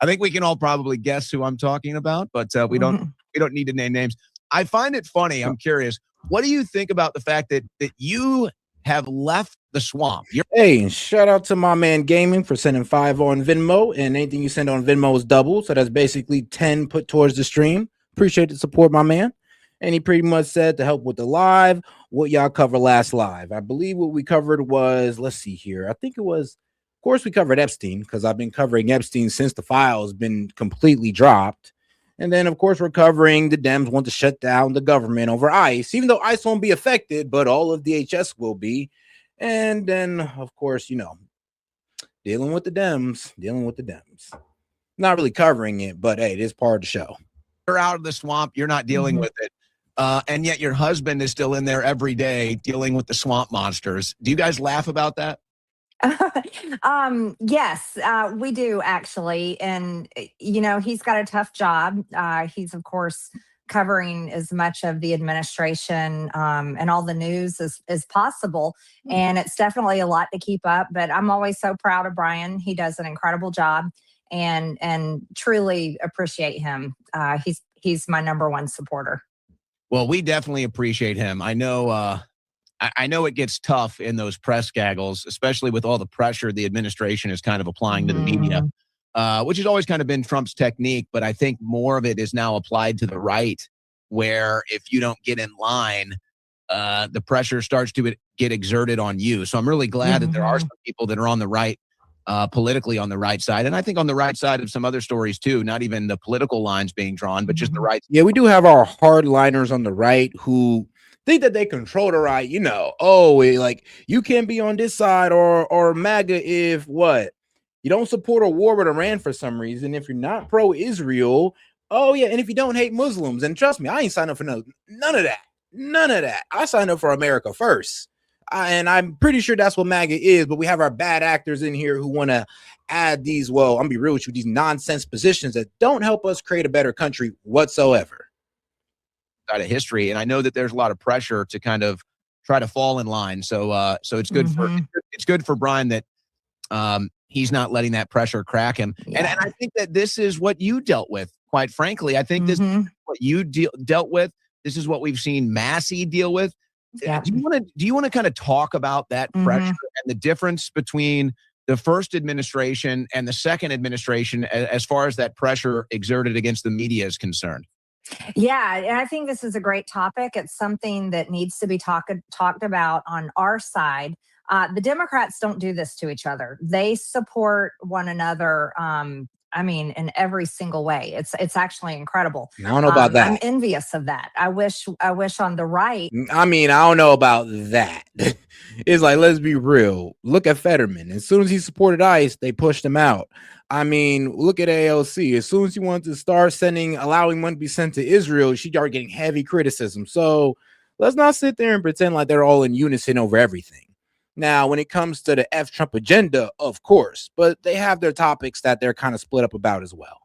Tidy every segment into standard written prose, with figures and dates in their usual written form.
I think we can all probably guess who I'm talking about, but we don't need to name names. I find it funny. I'm curious. What do you think about the fact that you have left the swamp? Hey, shout out to my man Gaming for sending 5 on Venmo, and anything you send on Venmo is double, so that's basically 10 put towards the stream. Appreciate the support, my man. And he pretty much said to help with the live, what y'all cover last live. I believe what we covered was, let's see here. I think it was, of course, we covered Epstein because I've been covering Epstein since the file's been completely dropped. And then, of course, we're covering the Dems want to shut down the government over ICE, even though ICE won't be affected, but all of DHS will be. And then, of course, dealing with the Dems. Not really covering it, but hey, it is part of the show. You're out of the swamp. You're not dealing with it. And yet your husband is still in there every day dealing with the swamp monsters. Do you guys laugh about that? Yes, we do actually. And, he's got a tough job. He's, of course, covering as much of the administration and all the news as possible. And it's definitely a lot to keep up. But I'm always so proud of Brian. He does an incredible job and truly appreciate him. He's my number one supporter. Well, we definitely appreciate him. I know I know it gets tough in those press gaggles, especially with all the pressure the administration is kind of applying to the media, which has always kind of been Trump's technique. But I think more of it is now applied to the right, where if you don't get in line, the pressure starts to get exerted on you. So I'm really glad that there are some people that are on the right, politically on the right side. And I think on the right side of some other stories too, not even the political lines being drawn, but just the right. Yeah, we do have our hardliners on the right who think that they control the right, like you can't be on this side or MAGA if what? You don't support a war with Iran for some reason. If you're not pro-Israel, and if you don't hate Muslims, and trust me, I ain't signed up for none of that. None of that. I signed up for America first. And I'm pretty sure that's what MAGA is, but we have our bad actors in here who want to add these, I'm going to be real with you, these nonsense positions that don't help us create a better country whatsoever. Out of history, and I know that there's a lot of pressure to kind of try to fall in line. So it's good for Brian that he's not letting that pressure crack him. Yeah. And I think that this is what you dealt with. Quite frankly, I think this is what you dealt with. This is what we've seen Massey deal with. Yeah. Do you want to kind of talk about that pressure and the difference between the first administration and the second administration as far as that pressure exerted against the media is concerned? Yeah, and I think this is a great topic. It's something that needs to be talked about on our side. The Democrats don't do this to each other. They support one another. In every single way. It's actually incredible. I don't know about that. I'm envious of that. I wish on the right. I don't know about that. It's like, let's be real. Look at Fetterman. As soon as he supported ICE, they pushed him out. Look at AOC. As soon as he wanted to start allowing money to be sent to Israel, she started getting heavy criticism. So let's not sit there and pretend like they're all in unison over everything. Now, when it comes to the F Trump agenda, of course, but they have their topics that they're kind of split up about as well.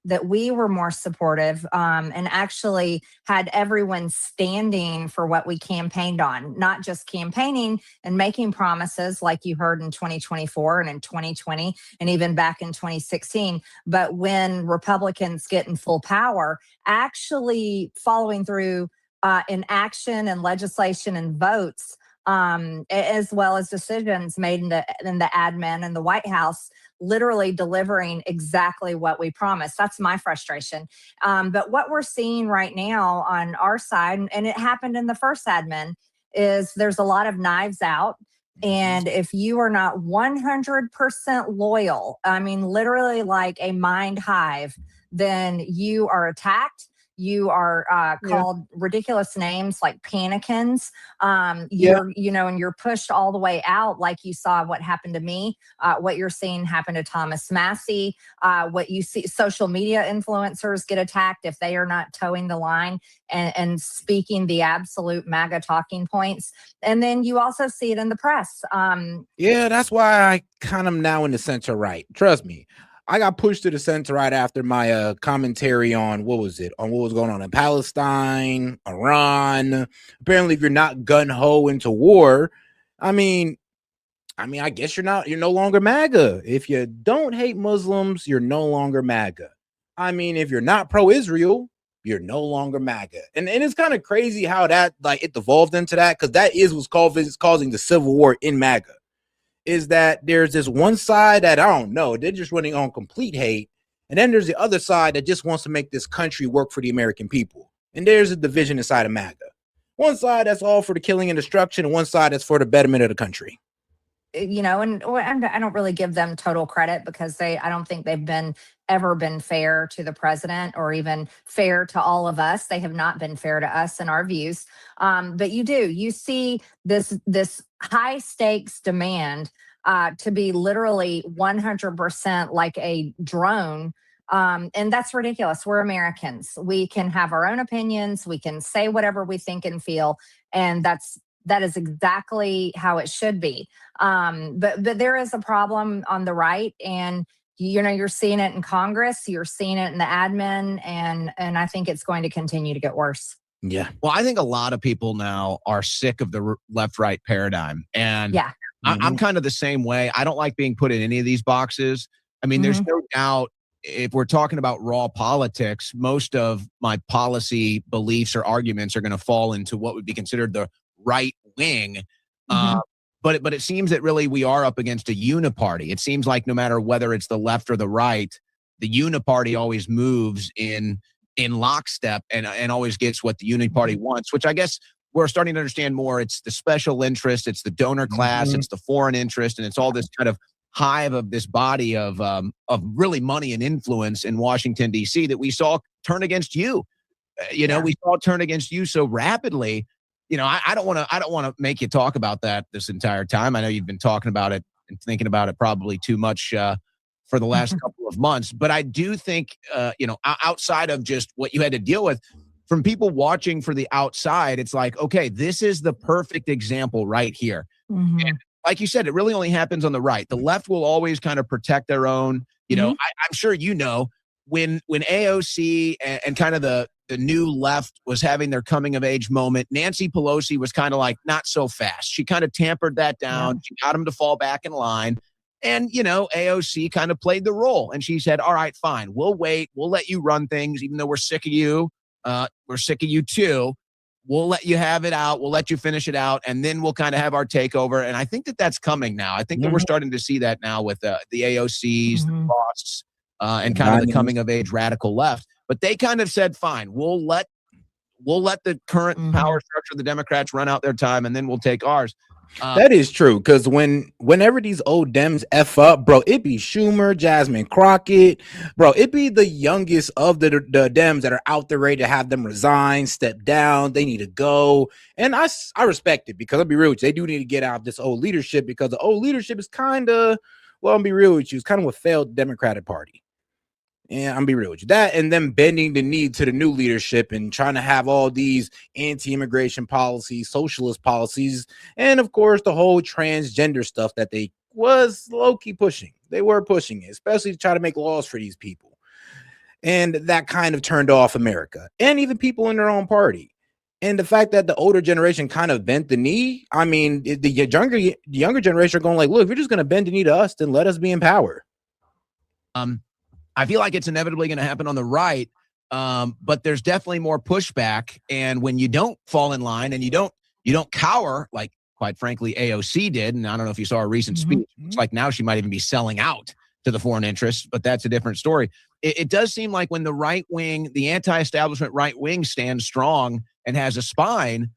That we were more supportive and actually had everyone standing for what we campaigned on, not just campaigning and making promises like you heard in 2024 and in 2020 and even back in 2016. But when Republicans get in full power, actually following through in action and legislation and votes, as well as decisions made in the admin and the White House, literally delivering exactly what we promised. That's my frustration. But what we're seeing right now on our side, and it happened in the first admin, is there's a lot of knives out. And if you are not 100% loyal, literally like a mind hive, then you are attacked. You are called ridiculous names like panicans. And you're pushed all the way out, like you saw what happened to me, what you're seeing happen to Thomas Massey, what you see social media influencers get attacked if they are not towing the line and speaking the absolute MAGA talking points. And then you also see it in the press. That's why I kind of now in the center right. Trust me. I got pushed to the center right after my commentary on what was going on in Palestine, Iran. Apparently, if you're not gun-ho into war, I mean, I guess you're no longer MAGA. If you don't hate Muslims, you're no longer MAGA. I mean, if you're not pro-Israel, you're no longer MAGA. And it's kind of crazy how that like it evolved into that, because that is what's causing the civil war in MAGA. Is that there's this one side that I don't know, they're just running on complete hate. And then there's the other side that just wants to make this country work for the American people. And there's a division inside of MAGA. One side that's all for the killing and destruction, and one side that's for the betterment of the country. You know, and I don't really give them total credit because I don't think they've ever been fair to the president or even fair to all of us. They have not been fair to us in our views. But you see this high stakes demand to be literally 100% like a drone. And that's ridiculous. We're Americans. We can have our own opinions. We can say whatever we think and feel. And that is exactly how it should be. But there is a problem on the right, and you're seeing it in Congress, you're seeing it in the admin, and I think it's going to continue to get worse. Yeah. Well, I think a lot of people now are sick of the left-right paradigm, and yeah, I'm kind of the same way. I don't like being put in any of these boxes. I mean, there's no doubt. If we're talking about raw politics, most of my policy beliefs or arguments are going to fall into what would be considered the right wing. But it seems that really we are up against a uniparty. It seems like no matter whether it's the left or the right, the uniparty always moves in lockstep and always gets what the uniparty wants, which I guess we're starting to understand more. It's the special interest, it's the donor class, it's the foreign interest, and it's all this kind of hive of this body of really money and influence in Washington, D.C. that we saw turn against you. We saw it turn against you so rapidly. I don't want to make you talk about that this entire time. I know you've been talking about it and thinking about it probably too much for the last couple of months. But I do think, outside of just what you had to deal with, from people watching for the outside, it's like, okay, this is the perfect example right here. And like you said, it really only happens on the right. The left will always kind of protect their own. I'm sure when AOC and kind of the new left was having their coming of age moment, Nancy Pelosi was kind of like, not so fast. She kind of tampered that down. Yeah. She got him to fall back in line. And, AOC kind of played the role. And she said, all right, fine. We'll wait. We'll let you run things, even though we're sick of you. We're sick of you too. We'll let you have it out. We'll let you finish it out. And then we'll kind of have our takeover. And I think that that's coming now. I think that we're starting to see that now with the AOCs, the Frosts, and kind of the coming of age radical left. But they kind of said, fine, we'll let the current power structure of the Democrats run out their time, and then we'll take ours. That is true, because whenever these old Dems F up, bro, it be Schumer, Jasmine Crockett, bro, it be the youngest of the Dems that are out there ready to have them resign, step down, they need to go. And I respect it, because I'll be real with you, they do need to get out of this old leadership, because the old leadership is kind of, well, I'll be real with you, it's kind of a failed Democratic Party. And I'm be real with you. That and them bending the knee to the new leadership and trying to have all these anti-immigration policies, socialist policies, and of course the whole transgender stuff that they was low-key pushing. They were pushing it, especially to try to make laws for these people. And that kind of turned off America and even people in their own party. And the fact that the older generation kind of bent the knee, I mean, the younger generation are going like, look, if you're just going to bend the knee to us, then let us be in power. I feel like it's inevitably going to happen on the right, but there's definitely more pushback. And when you don't fall in line and you don't cower, like quite frankly AOC did, and I don't know if you saw a recent speech. It's like now she might even be selling out to the foreign interests, but that's a different story. It does seem like when the right wing, the anti-establishment right wing, stands strong and has a spine,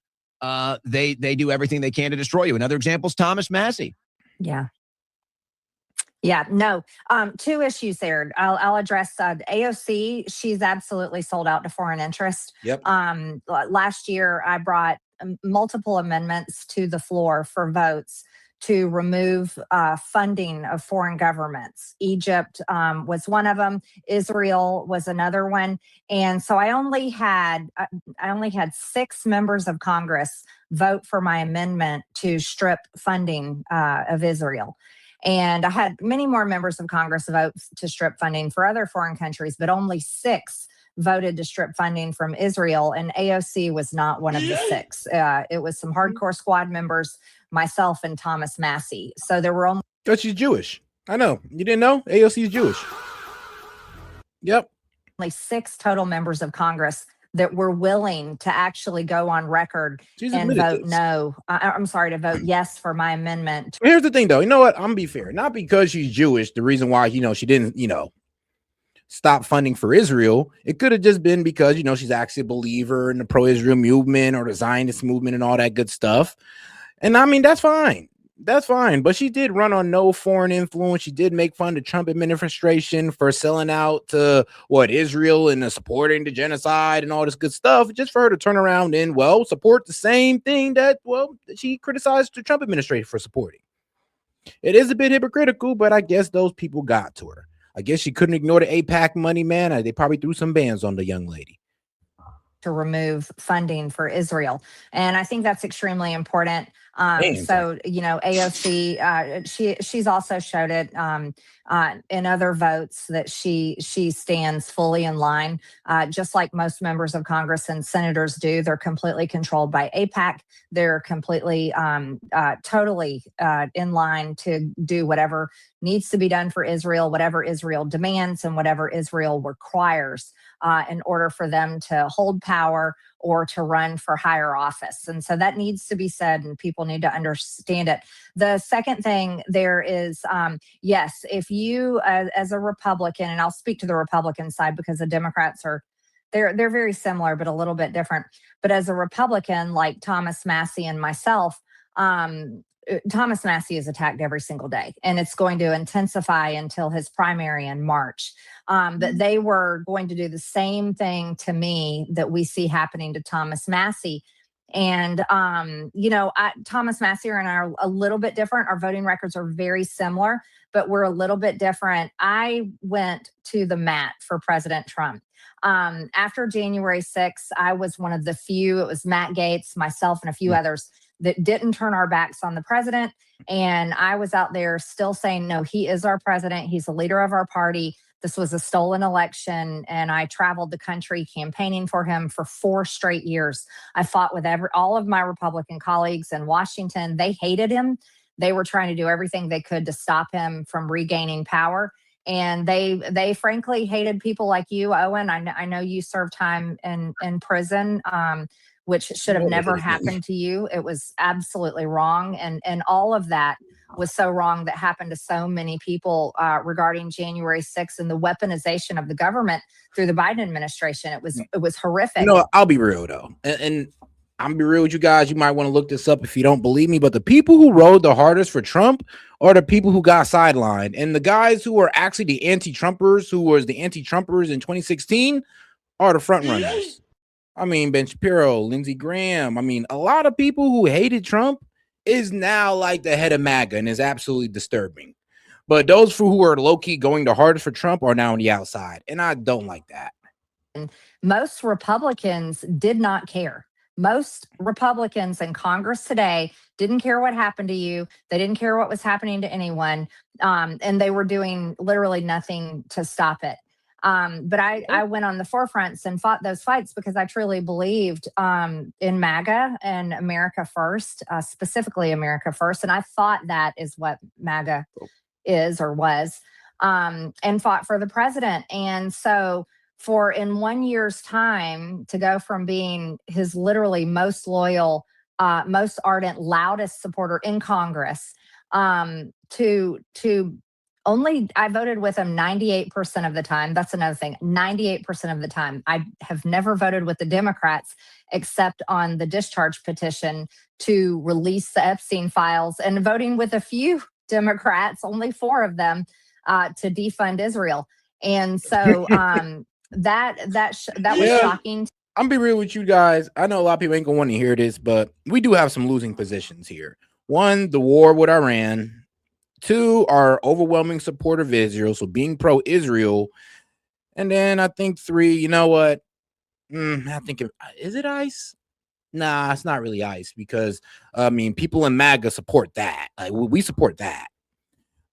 they do everything they can to destroy you. Another example is Thomas Massey. Yeah, no. Two issues there. I'll address AOC. She's absolutely sold out to foreign interest. Yep. Last year, I brought multiple amendments to the floor for votes to remove funding of foreign governments. Egypt was one of them. Israel was another one. And so I only had 6 members of Congress vote for my amendment to strip funding of Israel. And I had many more members of Congress vote to strip funding for other foreign countries, but only 6 voted to strip funding from Israel. And AOC was not one of the 6. It was some hardcore squad members myself and Thomas Massey. So there were only Because she's Jewish. I know. You didn't know? AOC is Jewish. Yep. 6 total members of Congress that were willing to actually go on record She's and admitted vote this. no. I'm sorry, to vote yes for my amendment. Here's the thing, though. You know what? I'm gonna be fair. Not because she's Jewish, the reason why, she didn't, stop funding for Israel. It could have just been because, she's actually a believer in the pro-Israel movement or the Zionist movement and all that good stuff. And I mean, that's fine. That's fine. But she did run on no foreign influence. She did make fun of the Trump administration for selling out to Israel and supporting the genocide and all this good stuff, just for her to turn around and, support the same thing that, she criticized the Trump administration for supporting. It is a bit hypocritical, but I guess those people got to her. I guess she couldn't ignore the AIPAC money, man. They probably threw some bans on the young lady to remove funding for Israel. And I think that's extremely important. So, AOC, she's also showed it in other votes that she stands fully in line, just like most members of Congress and senators do. They're completely controlled by AIPAC. They're completely, totally in line to do whatever needs to be done for Israel, whatever Israel demands and whatever Israel requires in order for them to hold power or to run for higher office. And so that needs to be said, and people need to understand it. The second thing there is, yes, if you, as a Republican, and I'll speak to the Republican side because the Democrats they're very similar, but a little bit different. But as a Republican, like Thomas Massey and myself, Thomas Massey is attacked every single day, and it's going to intensify until his primary in March. But they were going to do the same thing to me that we see happening to Thomas Massey. And, Thomas Massey and I are a little bit different. Our voting records are very similar, but we're a little bit different. I went to the mat for President Trump. After January 6th, I was one of the few, it was Matt Gaetz, myself, and a few others that didn't turn our backs on the president. And I was out there still saying, no, he is our president. He's the leader of our party. This was a stolen election. And I traveled the country campaigning for him for 4 straight years. I fought with all of my Republican colleagues in Washington. They hated him. They were trying to do everything they could to stop him from regaining power. And they frankly hated people like you, Owen. I know you served time in prison, which should have never happened to you. It was absolutely wrong. And all of that was so wrong that happened to so many people regarding January 6th and the weaponization of the government through the Biden administration. It was horrific. I'll be real, though. And I'm be real with you guys. You might want to look this up if you don't believe me, but the people who rode the hardest for Trump are the people who got sidelined. And the guys who were actually the anti-Trumpers, who was the anti-Trumpers in 2016, are the front runners. I mean, Ben Shapiro, Lindsey Graham. I mean, a lot of people who hated Trump is now like the head of Maga, and is absolutely disturbing. But those who are low-key going the hardest for Trump are now on the outside, and I don't like that. Most Republicans did not care. Most Republicans in Congress today didn't care what happened to you. They didn't care what was happening to anyone. And they were doing literally nothing to stop it. But I went on the forefronts and fought those fights because I truly believed in MAGA and America First, specifically America First. And I thought that is what MAGA is or was, and fought for the president. And so for in 1 year's time to go from being his literally most loyal, most ardent, loudest supporter in Congress to only, I voted with him 98% of the time. That's another thing. 98% of the time. I have never voted with the Democrats except on the discharge petition to release the Epstein files, and voting with a few Democrats, only 4 of them, to defund Israel. And so that was shocking. I'm gonna be real with you guys. I know a lot of people ain't gonna want to hear this, but we do have some losing positions here. 1, the war with Iran. 2, our overwhelming support of Israel, so being pro-Israel. And then I think 3, you know what? I think is it ICE? Nah, it's not really ICE, because I mean, people in MAGA support that. Like, we support that.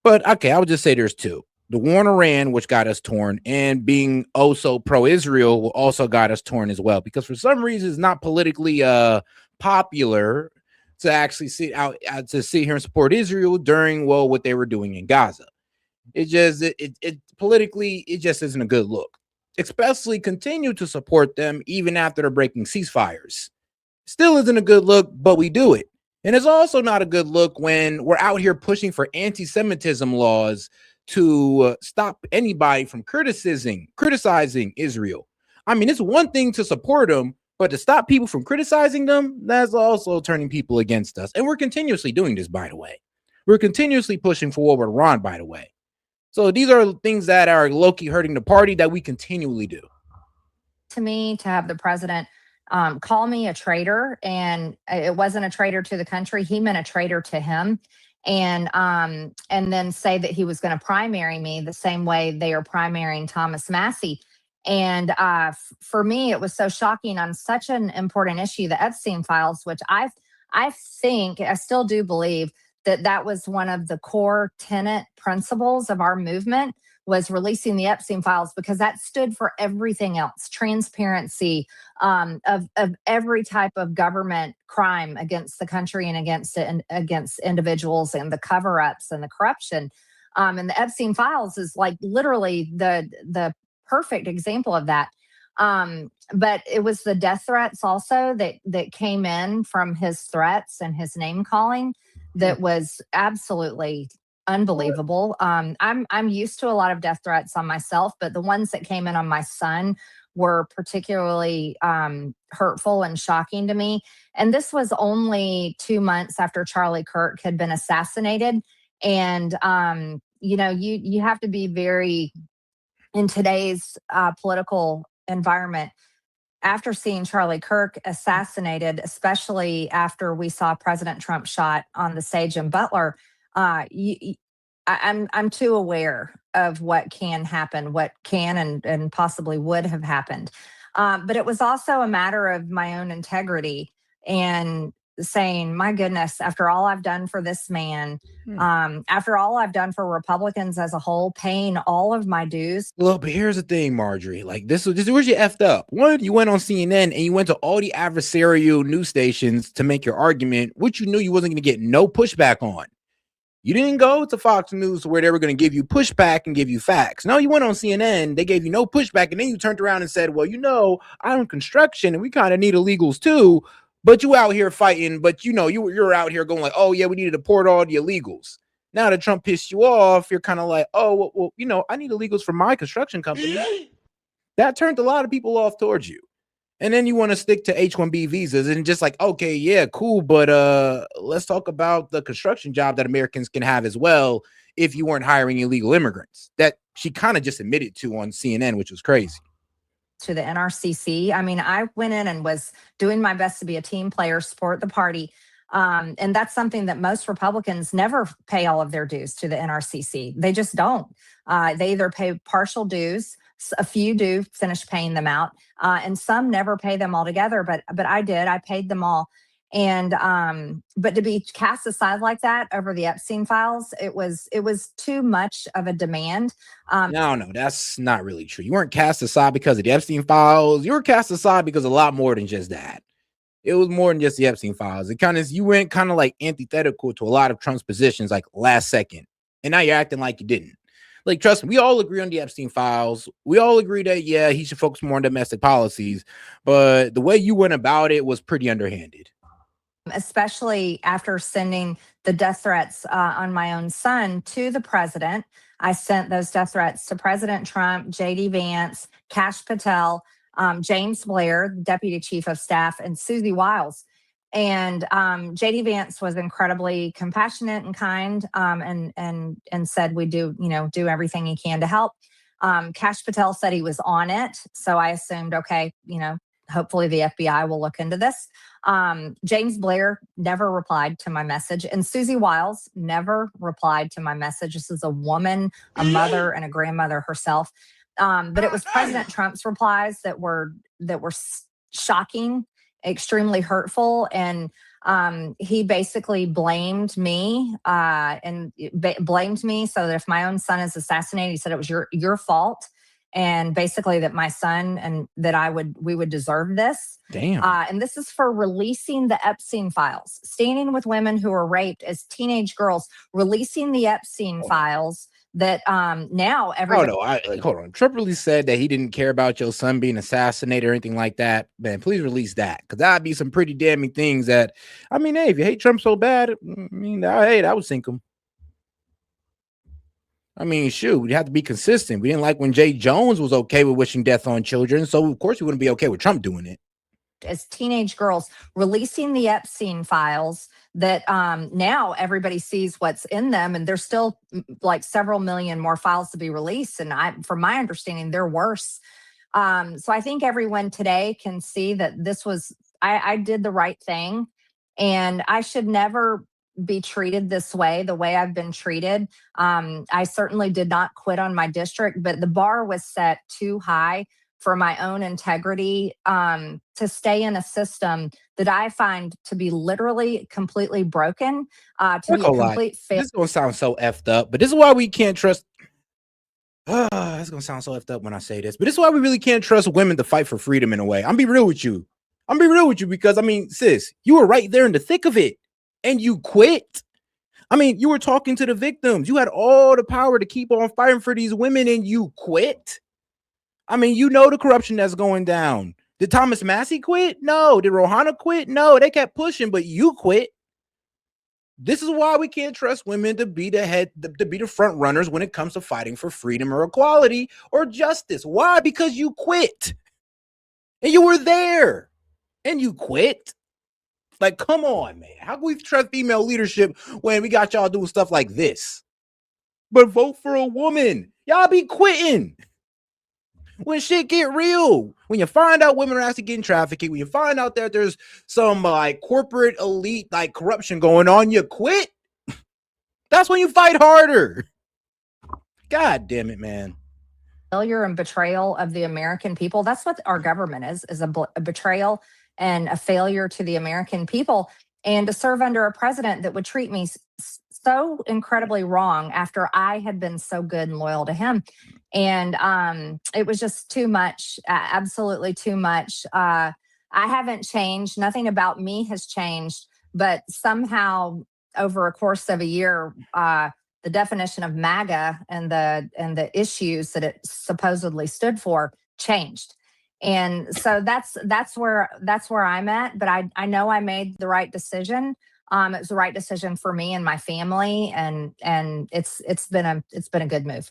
But okay, I would just say there's 2. The war in Iran, which got us torn, and being so pro-Israel also got us torn as well, because for some reason it's not politically popular to actually sit out to sit here and support Israel during what they were doing in Gaza. It politically, it just isn't a good look. Especially continue to support them even after they're breaking ceasefires. Still isn't a good look, but we do it. And it's also not a good look when we're out here pushing for anti-Semitism laws to stop anybody from criticizing Israel. I mean, it's one thing to support them, but to stop people from criticizing them, that's also turning people against us. And we're continuously doing this, by the way. We're continuously pushing for war with Iran, by the way. So these are things that are low-key hurting the party that we continually do. To me, to have the president call me a traitor, and it wasn't a traitor to the country. He meant a traitor to him. And then say that he was going to primary me the same way they are primarying Thomas Massey. And for me, it was so shocking on such an important issue, the Epstein files, which I think, I still do believe that was one of the core tenet principles of our movement, was releasing the Epstein files, because that stood for everything else: transparency of every type of government crime against the country and against individuals, and the cover-ups and the corruption. And the Epstein files is like literally the perfect example of that. But it was the death threats also that came in from his threats and his name calling that was absolutely unbelievable. I'm used to a lot of death threats on myself, but the ones that came in on my son were particularly hurtful and shocking to me. And this was only 2 months after Charlie Kirk had been assassinated. And you have to be very, in today's political environment, after seeing Charlie Kirk assassinated, especially after we saw President Trump shot on the Sage and Butler, I'm too aware of what can happen, what can and possibly would have happened. But it was also a matter of my own integrity and saying, my goodness, after all I've done for this man, after all I've done for Republicans as a whole, paying all of my dues. Well, but here's the thing, Marjorie. Like this where's you effed up. One, you went on CNN and you went to all the adversarial news stations to make your argument, which you knew you wasn't going to get no pushback on. You didn't go to Fox News where they were going to give you pushback and give you facts. No, you went on CNN. They gave you no pushback. And then you turned around and said, well, I'm in construction and we kind of need illegals too. But you out here fighting. But, you're out here going like, oh, yeah, we need to deport all the illegals. Now that Trump pissed you off, you're kind of like, oh, well, I need illegals for my construction company. That turned a lot of people off towards you. And then you want to stick to H-1B visas and just like, okay, yeah, cool. But let's talk about the construction job that Americans can have as well if you weren't hiring illegal immigrants. That she kind of just admitted to on CNN, which was crazy. To the NRCC. I mean, I went in and was doing my best to be a team player, support the party. And that's something that most Republicans never pay all of their dues to the NRCC. They just don't. They either pay partial dues, a few do finish paying them out, and some never pay them all together. But I did. I paid them all. And but to be cast aside like that over the Epstein files, it was too much of a demand. No, that's not really true. You weren't cast aside because of the Epstein files. You were cast aside because a lot more than just that. It was more than just the Epstein files. You went kind of like antithetical to a lot of Trump's positions, like last second, and now you're acting like you didn't. Like, trust me, we all agree on the Epstein files. We all agree that, yeah, he should focus more on domestic policies, but the way you went about it was pretty underhanded. Especially after sending the death threats on my own son to the president. I sent those death threats to President Trump, J.D. Vance, Kash Patel, James Blair, Deputy Chief of Staff, and Susie Wiles. And J.D. Vance was incredibly compassionate and kind, and said we do everything he can to help. Kash Patel said he was on it, so I assumed, okay, hopefully the FBI will look into this. James Blair never replied to my message, and Susie Wiles never replied to my message. This is a woman, a mother, and a grandmother herself. But it was President Trump's replies that were shocking, extremely hurtful, and he basically blamed me blamed me so that if my own son is assassinated, he said it was your fault. and basically that my son and that we would deserve this. Damn. And this is for releasing the Epstein files, standing with women who were raped as teenage girls, releasing the Epstein files that now everybody. Hold on. Trump really said that he didn't care about your son being assassinated or anything like that. Man, please release that, because that'd be some pretty damning things that, I mean, hey, if you hate Trump so bad, I mean, that would sink him. I mean, shoot, we have to be consistent. We didn't like when Jay Jones was okay with wishing death on children, so of course we wouldn't be okay with Trump doing it. As teenage girls, releasing the Epstein files that now everybody sees what's in them, and there's still like several million more files to be released. And from my understanding, they're worse. So I think everyone today can see that I did the right thing, and I should never be treated this way, the way I've been treated. I certainly did not quit on my district, but the bar was set too high for my own integrity to stay in a system that I find to be literally completely broken, to be a complete failure. This is going to sound so effed up, but this is why we can't trust. It's going to sound so effed up when I say this, but this is why we really can't trust women to fight for freedom in a way. I'm be real with you. Because, I mean, sis, you were right there in the thick of it and you quit. I mean, you were talking to the victims. You had all the power to keep on fighting for these women and you quit. I mean, you know the corruption that's going down. Did Thomas Massey quit? No. Did Rohanna quit? No. They kept pushing, but you quit. This is why we can't trust women to be the front runners when it comes to fighting for freedom or equality or justice. Why? Because you quit. And you were there. And you quit. Like, come on, man. How can we trust female leadership when we got y'all doing stuff like this? But vote for a woman. Y'all be quitting. When shit get real, when you find out women are actually getting trafficked, when you find out that there's some like corporate elite like corruption going on, you quit. That's when you fight harder. God damn it, man. Failure and betrayal of the American people. That's what our government is a betrayal and a failure to the American people. And to serve under a president that would treat me so incredibly wrong after I had been so good and loyal to him. And it was just too much, absolutely too much. I haven't changed. Nothing about me has changed, but somehow over a course of a year, the definition of Maga and the issues that it supposedly stood for changed. And so that's where I'm at. But I know I made the right decision. It was the right decision for me and my family, and it's been a good move.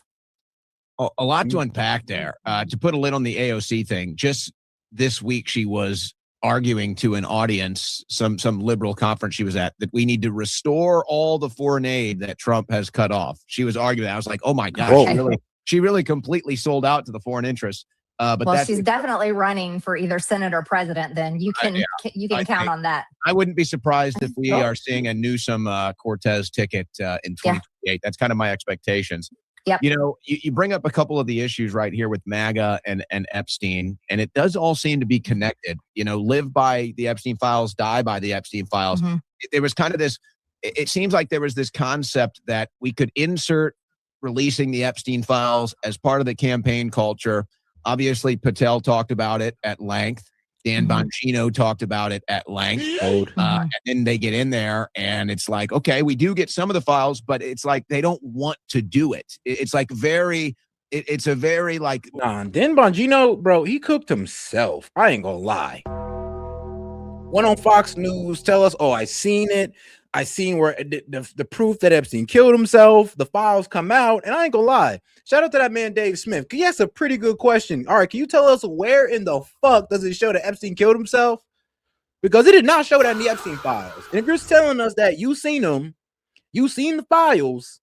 A lot to unpack there. To put a lid on the AOC thing, just this week she was arguing to an audience, some liberal conference she was at, that we need to restore all the foreign aid that Trump has cut off. She was arguing. I was like, oh my gosh, she really completely sold out to the foreign interests. But she's definitely running for either Senate or president. Then you can count on that. I wouldn't be surprised if we are seeing a Newsom Cortez ticket in 2028. Yeah. That's kind of my expectations. Yep. You know, you bring up a couple of the issues right here with MAGA and Epstein, and it does all seem to be connected. You know, live by the Epstein files, die by the Epstein files. Mm-hmm. There was kind of this, it seems like there was this concept that we could insert releasing the Epstein files as part of the campaign culture. Obviously, Patel talked about it at length. Dan Bongino talked about it at length. And then they get in there and it's like, okay, we do get some of the files, but it's like they don't want to do it. It's like it's a very like. Dan Bongino, bro, he cooked himself. I ain't gonna lie. One on Fox News tell us, oh, I seen it. I seen where the proof that Epstein killed himself, the files come out, and I ain't gonna lie. Shout out to that man, Dave Smith. He asked a pretty good question. All right, can you tell us where in the fuck does it show that Epstein killed himself? Because it did not show that in the Epstein files. And if you're telling us that you seen them, you seen the files,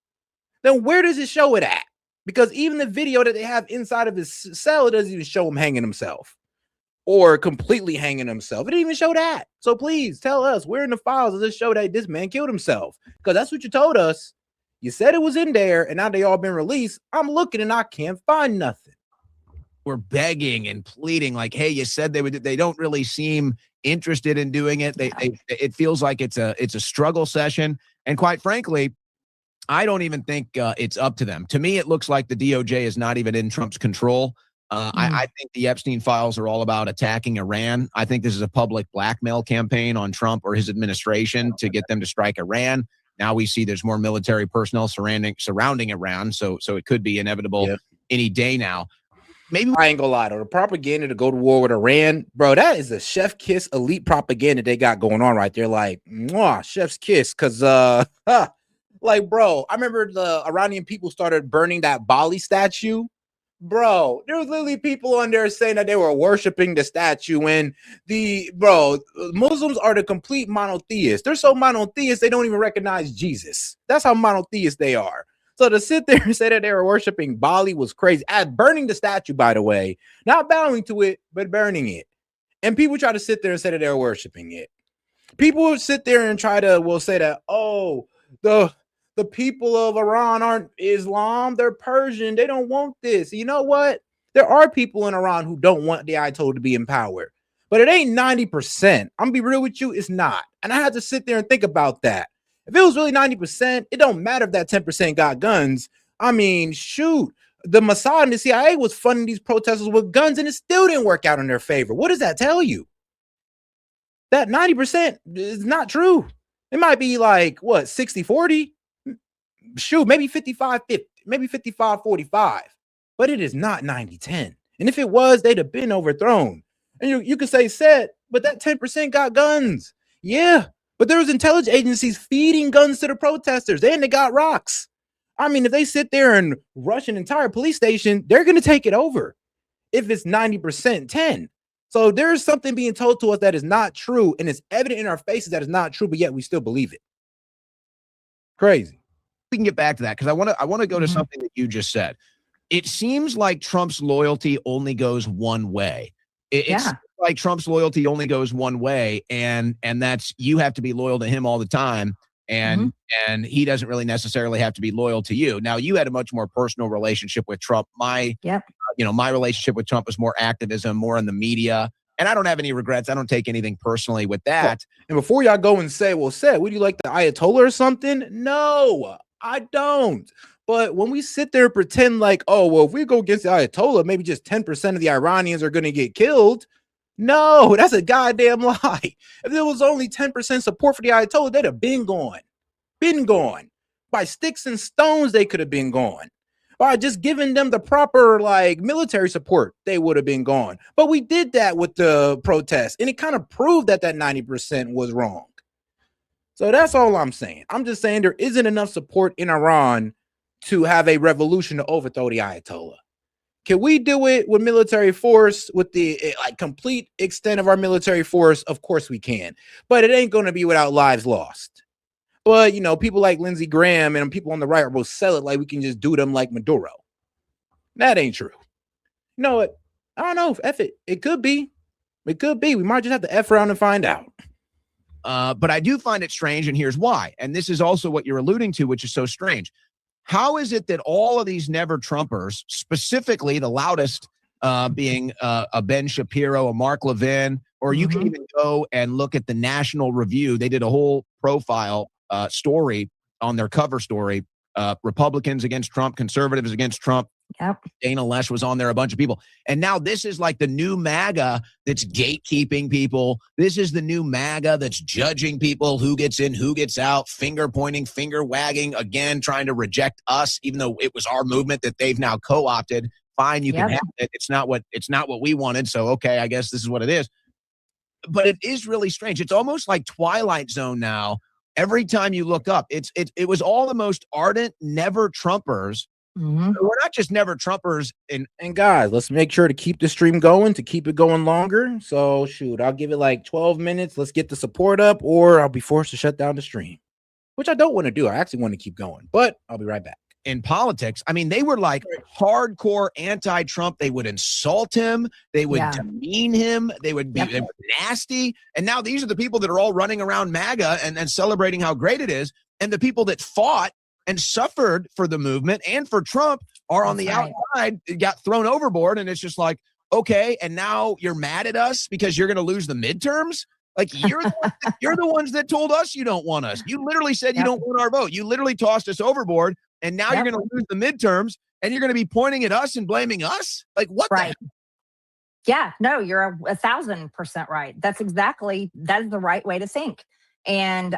then where does it show it at? Because even the video that they have inside of his cell, it doesn't even show him hanging himself. Or completely hanging himself. It didn't even show that. So please tell us where in the files does it show that this man killed himself? Because that's what you told us. You said it was in there, and now they all been released. I'm looking and I can't find nothing. We're begging and pleading, like, hey, you said they would. They don't really seem interested in doing it. It feels like it's a struggle session, and quite frankly, I don't even think it's up to them. To me, it looks like the DOJ is not even in Trump's control. I think the Epstein files are all about attacking Iran. I think this is a public blackmail campaign on Trump or his administration to get them to strike Iran. Now we see there's more military personnel surrounding Iran, so it could be inevitable any day now. Maybe I ain't gonna lie though, the propaganda to go to war with Iran, bro, that is a chef kiss elite propaganda they got going on right there. Like, mwah, chef's kiss, because like, bro, I remember the Iranian people started burning that Bali statue. Bro, there was literally people on there saying that they were worshiping the statue. And Muslims are the complete monotheists. They're so monotheists they don't even recognize Jesus. That's how monotheists they are. So to sit there and say that they were worshiping Bali was crazy. Burning the statue, by the way, not bowing to it, but burning it. And people try to sit there and say that they were worshiping it. People would sit there and will say that, oh, the people of Iran aren't Islam, they're Persian, they don't want this. You know what? There are people in Iran who don't want the Ayatollah to be in power, but it ain't 90%. I'm gonna be real with you, it's not. And I had to sit there and think about that. If it was really 90%, it don't matter if that 10% got guns. I mean, shoot, the Mossad and the CIA was funding these protesters with guns and it still didn't work out in their favor. What does that tell you? That 90% is not true. It might be like, what, 60-40? Shoot, maybe 55-50, maybe 55-45, but it is not 90-10. And if it was, they'd have been overthrown. And you could say S.E.T, but that 10% got guns. Yeah, but there was intelligence agencies feeding guns to the protesters, and they got rocks. I mean, if they sit there and rush an entire police station, they're going to take it over if it's 90% 10. So there's something being told to us that is not true, and it's evident in our faces that is not true, but yet we still believe it. Crazy. We can get back to that because I want to go to something that you just said. It seems like Trump's loyalty only goes one way. It's like Trump's loyalty only goes one way, and that's you have to be loyal to him all the time, and he doesn't really necessarily have to be loyal to you. Now, you had a much more personal relationship with Trump. My relationship with Trump was more activism, more in the media. And I don't have any regrets. I don't take anything personally with that. And before y'all go and say, well, S.E.T, would you like the Ayatollah or something? No, I don't. But when we sit there and pretend like, oh, well, if we go against the Ayatollah, maybe just 10% of the Iranians are going to get killed. No, that's a goddamn lie. If there was only 10% support for the Ayatollah, they'd have been gone. Been gone. By sticks and stones, they could have been gone. By just giving them the proper military support, they would have been gone. But we did that with the protests, and it kind of proved that 90% was wrong. So that's all I'm saying. I'm just saying there isn't enough support in Iran to have a revolution to overthrow the Ayatollah. Can we do it with military force, with the complete extent of our military force? Of course we can, but it ain't going to be without lives lost. But, people like Lindsey Graham and people on the right will sell it like we can just do them like Maduro. That ain't true. You know what? I don't know. F it. It could be. It could be. We might just have to F around and find out. But I do find it strange, and here's why. And this is also what you're alluding to, which is so strange. How is it that all of these never Trumpers, specifically the loudest being a Ben Shapiro, a Mark Levin, or you can even go and look at the National Review. They did a whole profile story on their cover story, Republicans against Trump, conservatives against Trump. Yep. Dana Lesh was on there, a bunch of people. And now this is like the new MAGA that's gatekeeping people. This is the new MAGA that's judging people, who gets in, who gets out, finger pointing, finger wagging, again, trying to reject us, even though it was our movement that they've now co-opted. Fine, you can have it. It's not what we wanted. So, okay, I guess this is what it is. But it is really strange. It's almost like Twilight Zone now. Every time you look up, it was all the most ardent never Trumpers. We're not just never Trumpers. And guys, let's make sure to keep the stream going, to keep it going longer. So shoot, I'll give it 12 minutes. Let's get the support up, or I'll be forced to shut down the stream, which I don't want to do. I actually want to keep going, but I'll be right back. In politics, I mean, they were hardcore anti-Trump. They would insult him. They would demean him. They would be they were nasty. And now these are the people that are all running around MAGA and celebrating how great it is. And the people that fought and suffered for the movement and for Trump are on the outside, got thrown overboard. And it's just like, okay, and now you're mad at us because you're going to lose the midterms? You're the ones that told us you don't want us. You literally said you don't want our vote. You literally tossed us overboard. And now you're going to lose the midterms, and you're going to be pointing at us and blaming us? Like, what the Right. heck? Yeah, no, you're 1,000% right. That is the right way to think. And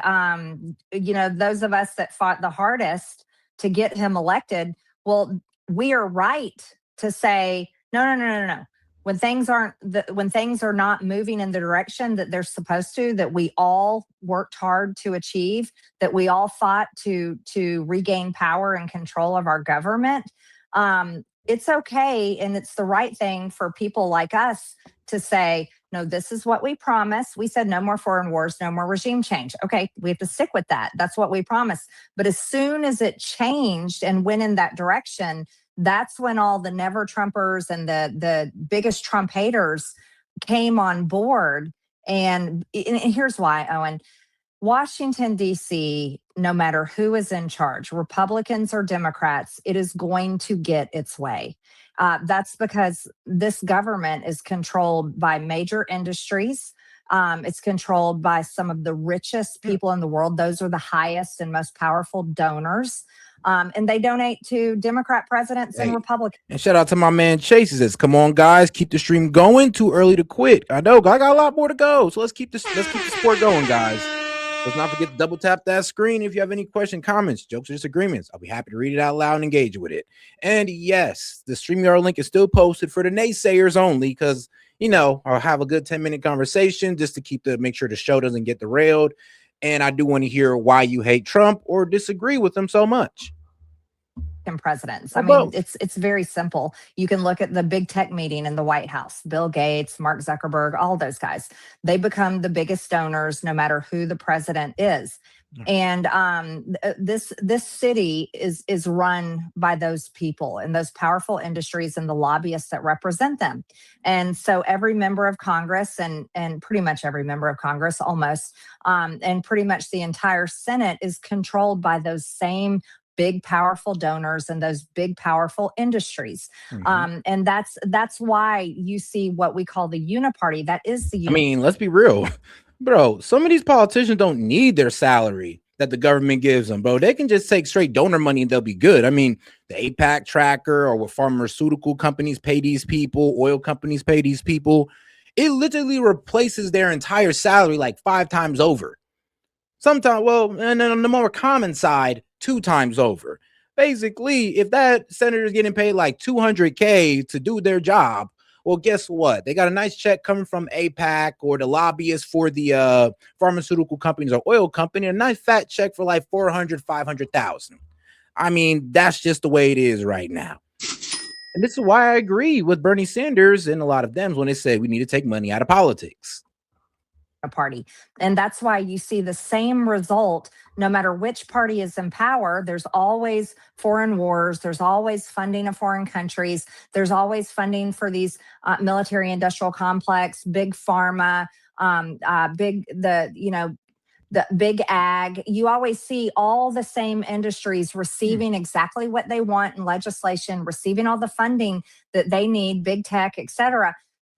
those of us that fought the hardest to get him elected, well, we are right to say no, no, no, no, no. When things are not moving in the direction that they're supposed to, that we all worked hard to achieve, that we all fought to regain power and control of our government. It's okay, and it's the right thing for people like us to say, no, this is what we promised. We said no more foreign wars, no more regime change. Okay, we have to stick with that. That's what we promised. But as soon as it changed and went in that direction, that's when all the never Trumpers and the biggest Trump haters came on board. And here's why, Owen. Washington, D.C., no matter who is in charge, Republicans or Democrats, it is going to get its way. That's because this government is controlled by major industries. It's controlled by some of the richest people in the world. Those are the highest and most powerful donors. And they donate to Democrat presidents and Republicans. And shout out to my man Chase. He says, "Come on, guys, keep the stream going. Too early to quit." I know, I got a lot more to go, so let's keep the sport going, guys. Let's not forget to double tap that screen if you have any question, comments, jokes, or disagreements. I'll be happy to read it out loud and engage with it. And yes, the StreamYard link is still posted for the naysayers only, because I'll have a good 10-minute conversation just to make sure the show doesn't get derailed. And I do want to hear why you hate Trump or disagree with him so much. Presidents. I mean, it's very simple. You can look at the big tech meeting in the White House. Bill Gates, Mark Zuckerberg, all those guys. They become the biggest donors no matter who the president is. And this city is run by those people and those powerful industries and the lobbyists that represent them. And so every member of Congress and pretty much every member of Congress almost and pretty much the entire Senate is controlled by those same big powerful donors and those big powerful industries. And that's why you see what we call the uniparty. That is the I mean, let's be real, bro. Some of these politicians don't need their salary that the government gives them, bro. They can just take straight donor money and they'll be good. I mean, the APAC tracker, or what pharmaceutical companies pay these people, oil companies pay these people, it literally replaces their entire salary like 5 times over. Sometimes, well, and then on the more common side, 2 times over. Basically, if that senator is getting paid like $200K to do their job, well, guess what? They got a nice check coming from APAC or the lobbyists for the pharmaceutical companies or oil company, a nice fat check for like 400, 500,000. I mean, that's just the way it is right now. And this is why I agree with Bernie Sanders and a lot of them when they say we need to take money out of politics. Party. And that's why you see the same result no matter which party is in power. There's always foreign wars. There's always funding of foreign countries. There's always funding for these military industrial complex, big pharma, the big ag. You always see all the same industries receiving exactly what they want in legislation, receiving all the funding that they need, big tech, et cetera,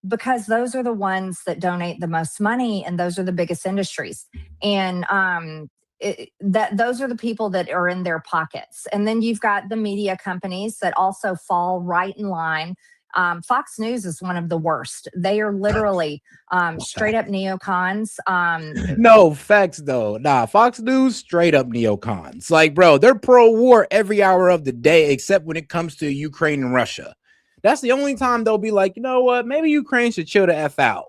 because those are the ones that donate the most money and those are the biggest industries. And those are the people that are in their pockets. And then you've got the media companies that also fall right in line. Fox News is one of the worst. They are literally straight up neocons. No facts though. Nah, Fox News straight up neocons. Like, bro, they're pro-war every hour of the day except when it comes to Ukraine and Russia. That's the only time they'll be like, you know what, maybe Ukraine should chill the F out.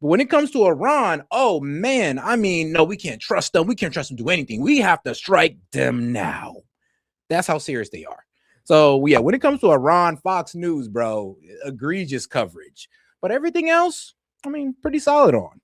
But when it comes to Iran, oh man, I mean, no, we can't trust them. We can't trust them to do anything. We have to strike them now. That's how serious they are. So yeah, when it comes to Iran, Fox News, bro, egregious coverage. But everything else, I mean, pretty solid on.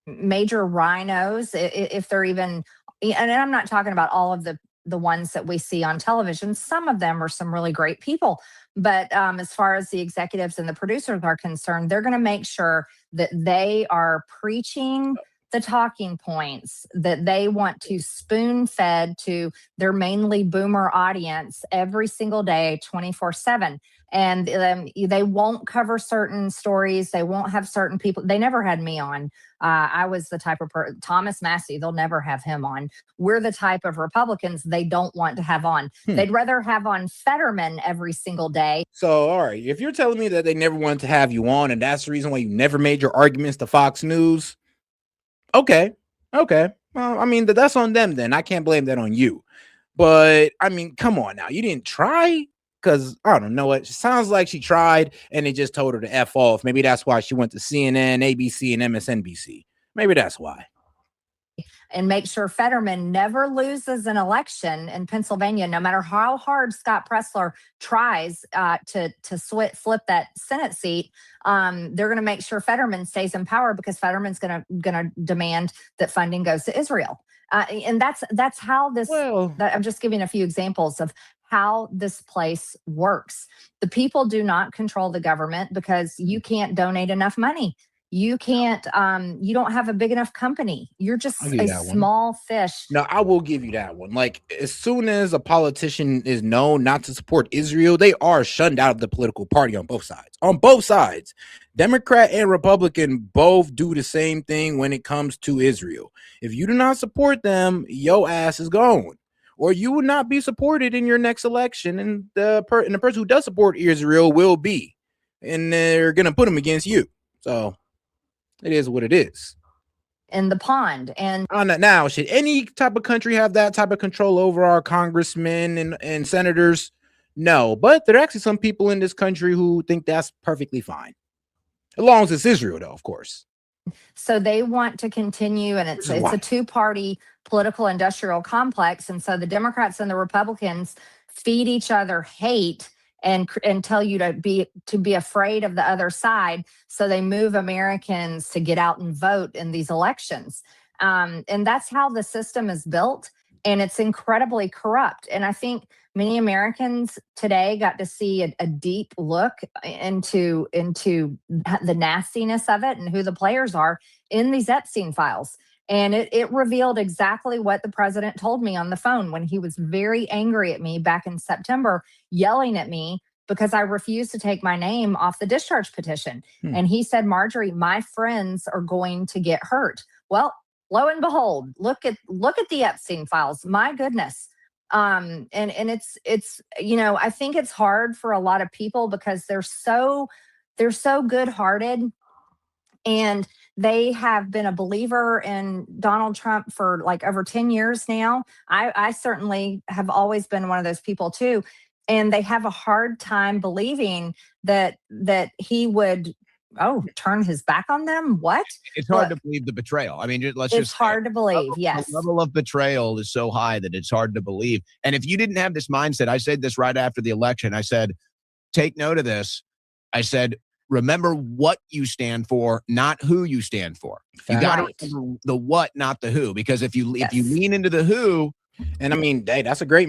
Major rhinos, if they're even, and I'm not talking about all of the ones that we see on television. Some of them are some really great people. But as far as the executives and the producers are concerned, they're going to make sure that they are preaching the talking points that they want to spoon fed to their mainly boomer audience every single day, 24/7. And they won't cover certain stories. They won't have certain people. They never had me on. I was the type of Thomas Massey, they'll never have him on. We're the type of Republicans they don't want to have on. They'd rather have on Fetterman every single day. So, all right, if you're telling me that they never wanted to have you on and that's the reason why you never made your arguments to Fox News, okay. Well, I mean, that's on them then. I can't blame that on you. But, I mean, come on now. You didn't try? Because, I don't know. It sounds like she tried and they just told her to F off. Maybe that's why she went to CNN, ABC, and MSNBC. Maybe that's why. And make sure Fetterman never loses an election in Pennsylvania, no matter how hard Scott Pressler tries to flip that Senate seat. They're going to make sure Fetterman stays in power because Fetterman's going to demand that funding goes to Israel. And that's how this. I'm just giving a few examples of how this place works. The people do not control the government because you can't donate enough money. You can't, you don't have a big enough company. You're just a small fish. No, I will give you that one. Like, as soon as a politician is known not to support Israel, they are shunned out of the political party on both sides. On both sides, Democrat and Republican both do the same thing when it comes to Israel. If you do not support them, your ass is gone. Or you will not be supported in your next election, and the person who does support Israel will be. And they're going to put them against you. So it is what it is. In the pond. And now, should any type of country have that type of control over our congressmen and senators? No, but there are actually some people in this country who think that's perfectly fine. As long as it's Israel, though, of course. So they want to continue, and it's a two-party political industrial complex. And so the Democrats and the Republicans feed each other hate and tell you to be afraid of the other side. So they move Americans to get out and vote in these elections. And that's how the system is built. And it's incredibly corrupt. And I think many Americans today got to see a deep look into the nastiness of it and who the players are in these Epstein files. And it revealed exactly what the president told me on the phone when he was very angry at me back in September, yelling at me because I refused to take my name off the discharge petition. And he said, Marjorie, my friends are going to get hurt. Well, lo and behold, look at the Epstein files. My goodness. And it's, I think it's hard for a lot of people because they're so good-hearted, and they have been a believer in Donald Trump for like over 10 years now. I certainly have always been one of those people too. And they have a hard time believing that he would turn his back on them. What? It's hard to believe the betrayal. I mean, it's hard to believe. Yes. The level of betrayal is so high that it's hard to believe. And if you didn't have this mindset, I said this right after the election. I said, take note of this. I said, remember what you stand for, not who you stand for. You got to remember the what, not the who. Because if you lean into the who, and I mean, hey, that's a great